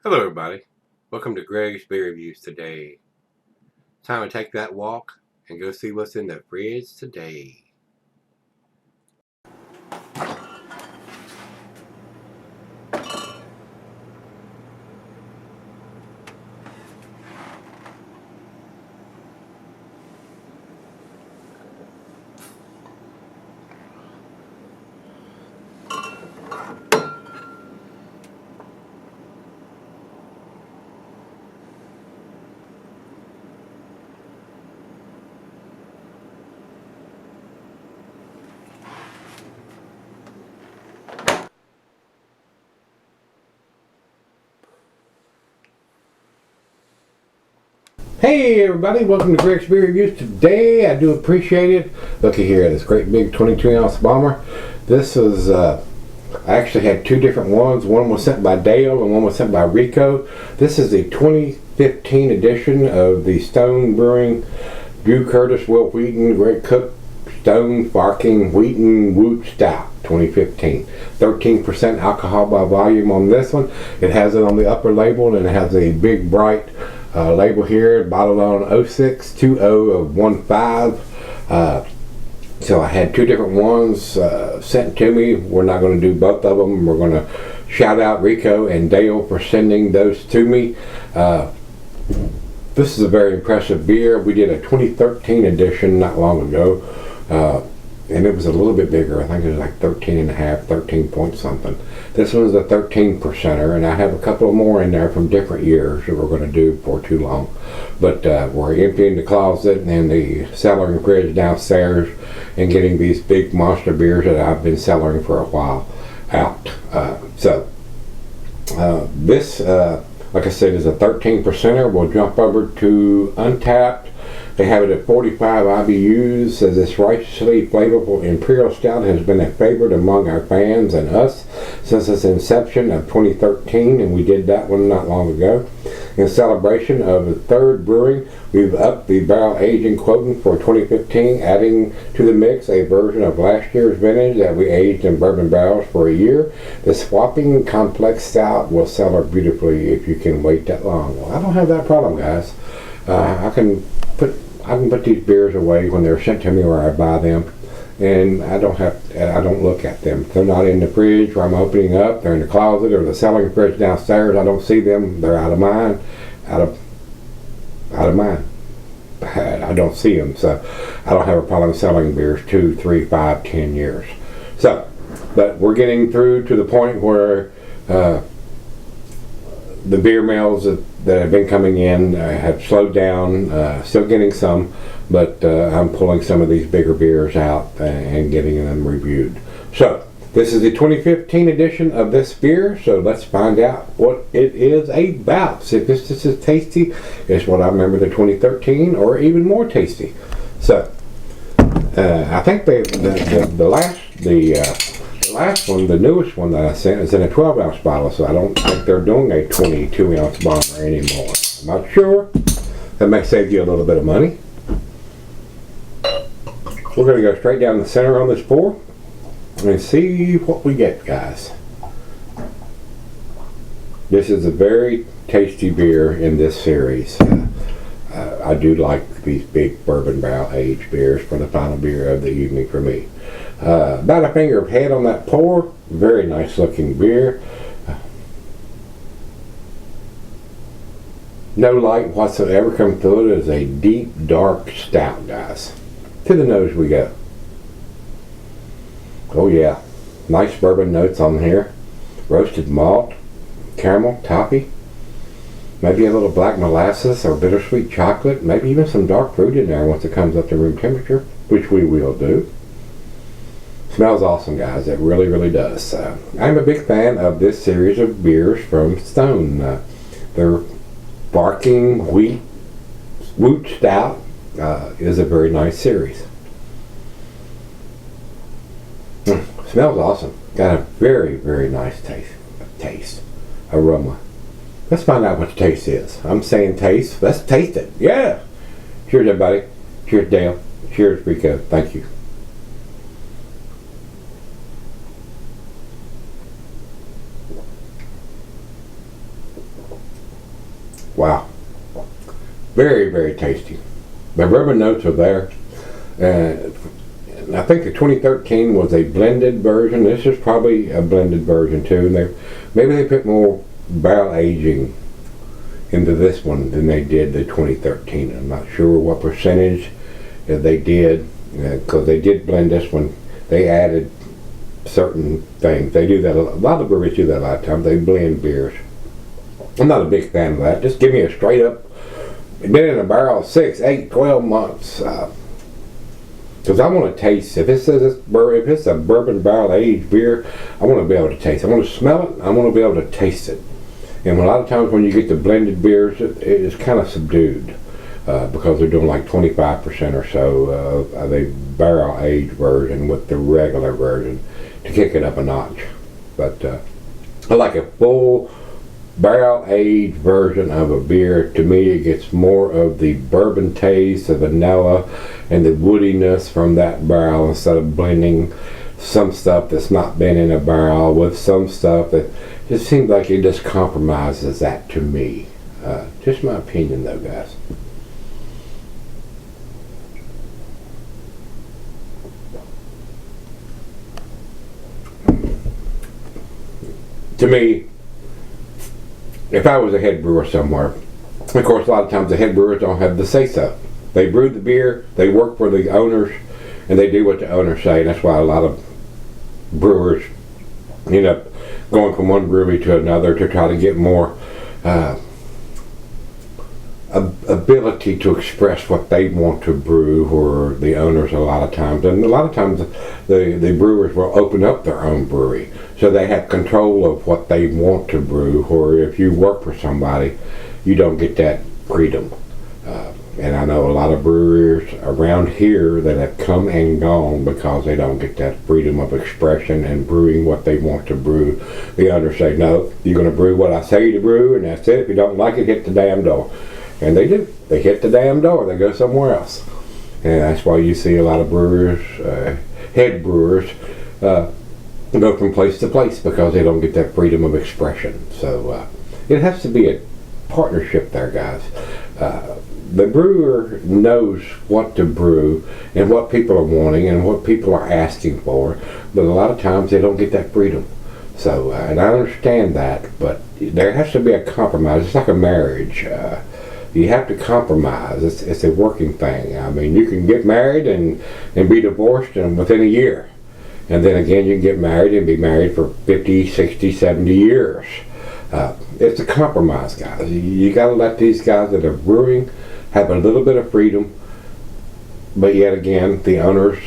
Hello everybody, welcome to Gregsbeerreviews today. Time to take that walk and go see what's in the fridge today. Hey everybody, welcome to Gregsbeerreviews today. I do appreciate it. Looky here, this great big 22-ounce bomber. This is, I actually had two different ones. One was sent by Dale and one was sent by Rico. This is the 2015 edition of the Stone Brewing Drew Curtis, Will Wheaton, Greg Cook, Stone Barking Wheaton W00t Stout 2015. 13% alcohol by volume on this one. It has it on the upper label and it has a big bright label here, bottled on 062015. So I had two different ones sent to me. We're not going to do both of them. We're going to shout out Rico and Dale for sending those to me. This is a very impressive beer. We did a 2013 edition not long ago, and it was a little bit bigger. I think it was like 13 and a half, 13 point something. This one's a 13%er, and I have a couple more in there from different years that we're going to do for too long. But we're emptying the closet and the cellar and fridge downstairs and getting these big monster beers that I've been cellaring for a while out. This, like I said, is a 13%er. We'll jump over to Untapped. They have it at 45 IBUs. Says this righteously flavorful Imperial Stout has been a favorite among our fans and us since its inception of 2013, and we did that one not long ago. In celebration of the third brewing, we've upped the barrel aging quotient for 2015, adding to the mix a version of last year's vintage that we aged in bourbon barrels for a year. The swapping complex stout will cellar beautifully if you can wait that long. Well, I don't have that problem, guys. I can put these beers away when they're sent to me or I buy them, and I don't look at them. If they're not in the fridge where I'm opening up, they're in the closet or the cellar fridge downstairs. I don't see them. They're out of mind, out of mind. I don't see them, so I don't have a problem selling beers 2, 3, 5, 10 years. So, but we're getting through to the point where the beer mails that have been coming in have slowed down, still getting some, but I'm pulling some of these bigger beers out and getting them reviewed. So this is the 2015 edition of this beer, so let's find out what it is about. See if this is as tasty as what I remember the 2013 or even more tasty. So I think the last one, the newest one that I sent, is in a 12-ounce bottle, so I don't think they're doing a 22-ounce bomber anymore. I'm not sure. That may save you a little bit of money. We're going to go straight down the center on this pour and see what we get, guys. This is a very tasty beer in this series. I do like these big bourbon barrel aged beers for the final beer of the evening for me. About a finger of head on that pour. Very nice looking beer. No light whatsoever come through it. It is a deep dark stout, guys. To the nose we go. Oh yeah, nice bourbon notes on here. Roasted malt, caramel, toffee, maybe a little black molasses or bittersweet chocolate, maybe even some dark fruit in there once it comes up to room temperature, which we will do. Smells awesome, guys. It really, really does. I'm a big fan of this series of beers from Stone. Their Barking W00t Stout is a very nice series. Smells awesome. Got a very, very nice taste. Aroma. Let's find out what the taste is. I'm saying taste. Let's taste it. Yeah. Cheers, everybody. Cheers, Dale. Cheers, Rico. Thank you. Wow. Very, very tasty. The bourbon notes are there. I think the 2013 was a blended version. This is probably a blended version too. And maybe they put more barrel aging into this one than they did the 2013. I'm not sure what percentage they did, because they did blend this one. They added certain things. They do that. A lot of breweries do that a lot of times. They blend beers. I'm not a big fan of that. Just give me a straight up, been in a barrel 6, 8, 12 months. Because I want to taste. If it says if it's a bourbon barrel aged beer, I want to be able to taste it. I want to smell it. I want to be able to taste it. And a lot of times when you get the blended beers, it is kind of subdued because they're doing like 25% or so of a barrel aged version with the regular version to kick it up a notch. But I like a full barrel aged version of a beer. To me, it gets more of the bourbon taste, the vanilla, and the woodiness from that barrel instead of blending some stuff that's not been in a barrel with some stuff that just seems like it just compromises that to me. Just my opinion though, guys. To me, if I was a head brewer somewhere, of course a lot of times the head brewers don't have the say-so. They brew the beer, they work for the owners, and they do what the owners say. And that's why a lot of brewers end up going from one brewery to another to try to get more ability to express what they want to brew, or the owners a lot of times. And a lot of times the brewers will open up their own brewery, so they have control of what they want to brew, or if you work for somebody, you don't get that freedom. And I know a lot of brewers around here that have come and gone because they don't get that freedom of expression and brewing what they want to brew. The owners say, no, you're going to brew what I say to brew, and that's it. If you don't like it, hit the damn door. And they do. They hit the damn door. They go somewhere else. And that's why you see a lot of brewers, head brewers, go from place to place because they don't get that freedom of expression. So it has to be a partnership there, guys. The brewer knows what to brew and what people are wanting and what people are asking for, but a lot of times they don't get that freedom. So, and I understand that, but there has to be a compromise. It's like a marriage. You have to compromise. It's a working thing. I mean, you can get married and be divorced within a year. And then again, you can get married and be married for 50, 60, 70 years. It's a compromise, guys. You got to let these guys that are brewing have a little bit of freedom, but yet again, the owners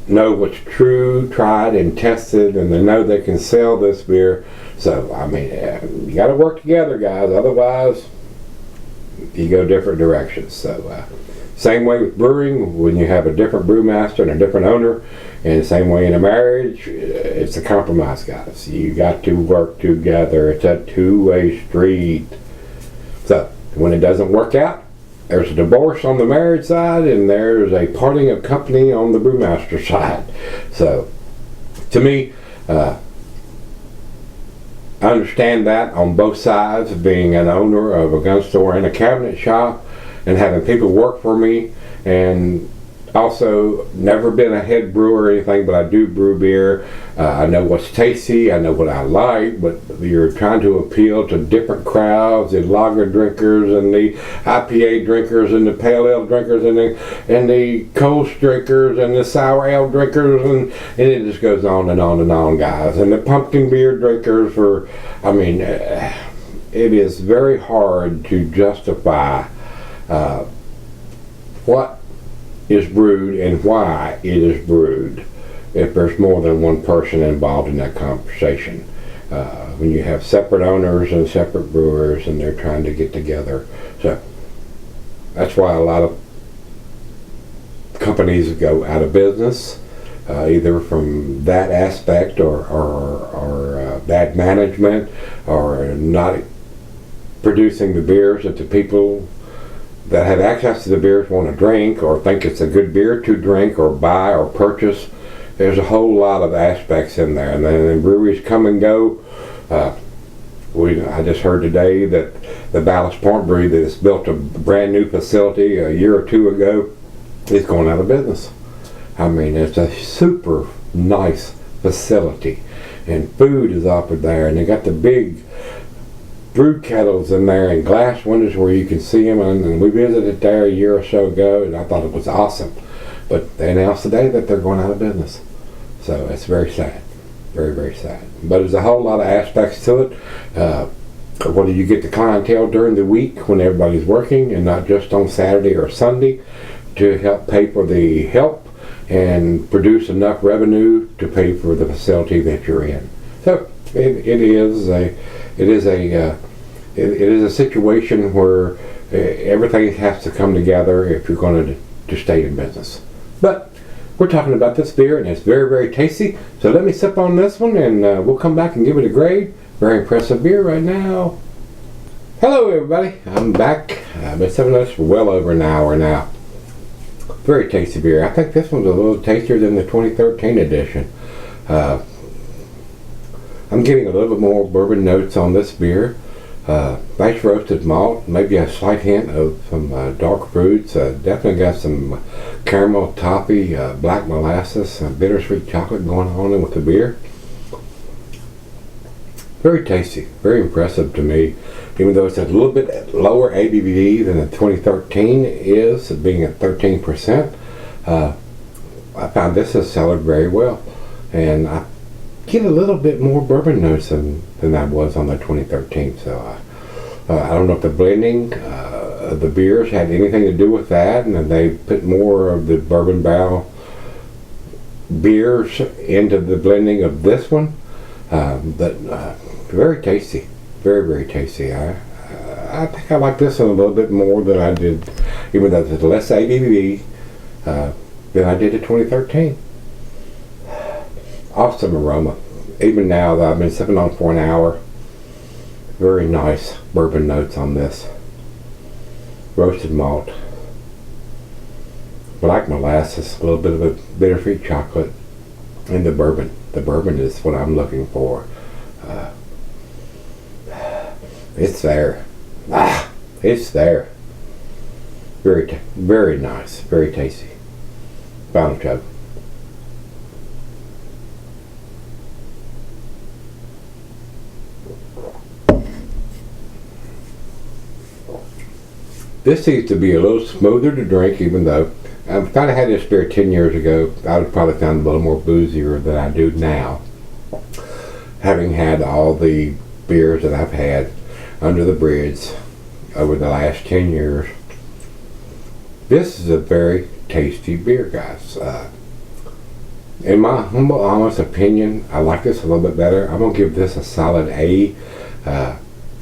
know what's true, tried, and tested, and they know they can sell this beer. So, I mean, you got to work together, guys. Otherwise, you go different directions. So, same way with brewing, when you have a different brewmaster and a different owner, and the same way in a marriage, it's a compromise, guys. You got to work together. It's a two-way street. So, when it doesn't work out, there's a divorce on the marriage side, and there's a parting of company on the brewmaster side. So, to me, I understand that on both sides, being an owner of a gun store and a cabinet shop, and having people work for me, and also never been a head brewer or anything, but I do brew beer. I know what's tasty, I know what I like, but you're trying to appeal to different crowds, the lager drinkers and the IPA drinkers and the pale ale drinkers and the Kolsch drinkers and the sour ale drinkers, and it just goes on and on and on, guys. And the pumpkin beer drinkers it is very hard to justify what is brewed and why it is brewed if there's more than one person involved in that conversation. When you have separate owners and separate brewers and they're trying to get together. So that's why a lot of companies go out of business, either from that aspect or bad management, or not producing the beers that the people that have access to the beers want to drink, or think it's a good beer to drink or buy or purchase. There's a whole lot of aspects in there, and then breweries come and go. I just heard today that the Ballast Point Brewery that has built a brand new facility a year or two ago is going out of business. I mean, it's a super nice facility, and food is offered there, and they got the big brew kettles in there and glass windows where you can see them, and we visited there a year or so ago, and I thought it was awesome. But they announced today that they're going out of business. So it's very sad. Very, very sad. But there's a whole lot of aspects to it. Whether you get the clientele during the week when everybody's working and not just on Saturday or Sunday to help pay for the help and produce enough revenue to pay for the facility that you're in. So it is a situation where everything has to come together if you're going to stay in business. But we're talking about this beer, and it's very, very tasty. So let me sip on this one, and we'll come back and give it a grade. Very impressive beer right now. Hello, everybody. I'm back. I've been sipping this for well over an hour now. Very tasty beer. I think this one's a little tastier than the 2013 edition. I'm getting a little bit more bourbon notes on this beer. Nice roasted malt, maybe a slight hint of some dark fruits. Definitely got some caramel, toffee, black molasses, bittersweet chocolate going on with the beer. Very tasty, very impressive to me. Even though it's a little bit lower ABV than the 2013 is, being at 13%, I found this has cellared very well, and I get a little bit more bourbon notes than I was on the 2013. So I don't know if the blending of the beers had anything to do with that, and then they put more of the bourbon barrel beers into the blending of this one. But very tasty, very, very tasty. I think I like this one a little bit more than I did, even though it's less ABV than I did the 2013. Awesome aroma. Even now that I've been sipping on for an hour, very nice bourbon notes on this. Roasted malt, black molasses, a little bit of a bittersweet chocolate, and the bourbon. The bourbon is what I'm looking for. It's there. It's there. Very, very nice. Very tasty. Final chug. This seems to be a little smoother to drink, even though if I'd had this beer 10 years ago, I would probably found it a little more boozier than I do now. Having had all the beers that I've had under the bridge over the last 10 years, this is a very tasty beer, guys. In my humble, honest opinion, I like this a little bit better. I'm going to give this a solid A.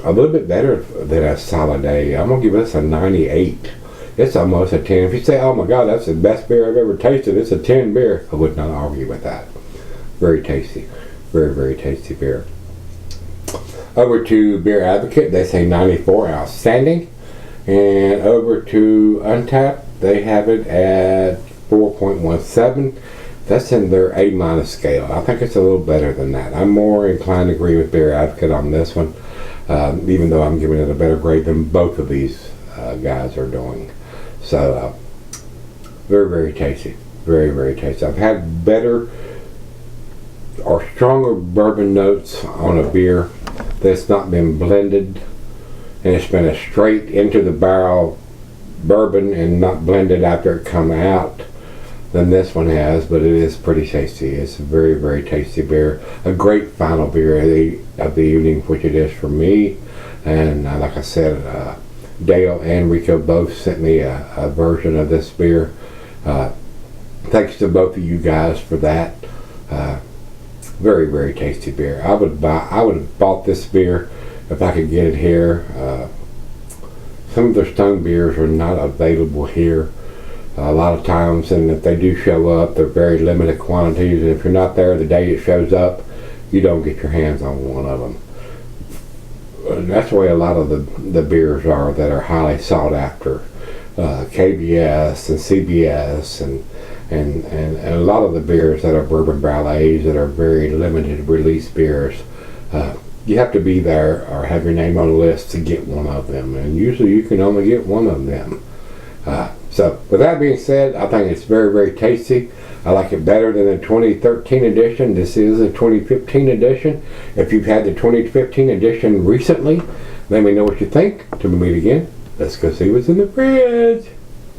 A little bit better than a solid A. I'm going to give this a 98. It's almost a 10. If you say, oh my God, that's the best beer I've ever tasted, it's a 10 beer, I would not argue with that. Very tasty. Very, very tasty beer. Over to Beer Advocate, they say 94, outstanding. And over to Untappd, they have it at 4.17. That's in their A- scale. I think it's a little better than that. I'm more inclined to agree with Beer Advocate on this one, even though I'm giving it a better grade than both of these guys are doing. So, very, very tasty. Very, very tasty. I've had better or stronger bourbon notes on a beer that's not been blended, and it's been a straight into the barrel bourbon and not blended after it come out than this one has, but it is pretty tasty. It's a very, very tasty beer. A great final beer of the evening, which it is for me. And like I said, Dale and Rico both sent me a version of this beer. Thanks to both of you guys for that. Very, very tasty beer. I would have bought this beer if I could get it here. Some of their Stone beers are not available here a lot of times, and if they do show up, they're very limited quantities, and if you're not there the day it shows up, you don't get your hands on one of them. And that's the way a lot of the beers are that are highly sought after. KBS and CBS and a lot of the beers that are bourbon barrel aged that are very limited release beers, you have to be there or have your name on the list to get one of them, and usually you can only get one of them. So with that being said, I think it's very, very tasty. I like it better than the 2013 edition. This is a 2015 edition. If you've had the 2015 edition recently, let me know what you think. Till we meet again, let's go see what's in the fridge.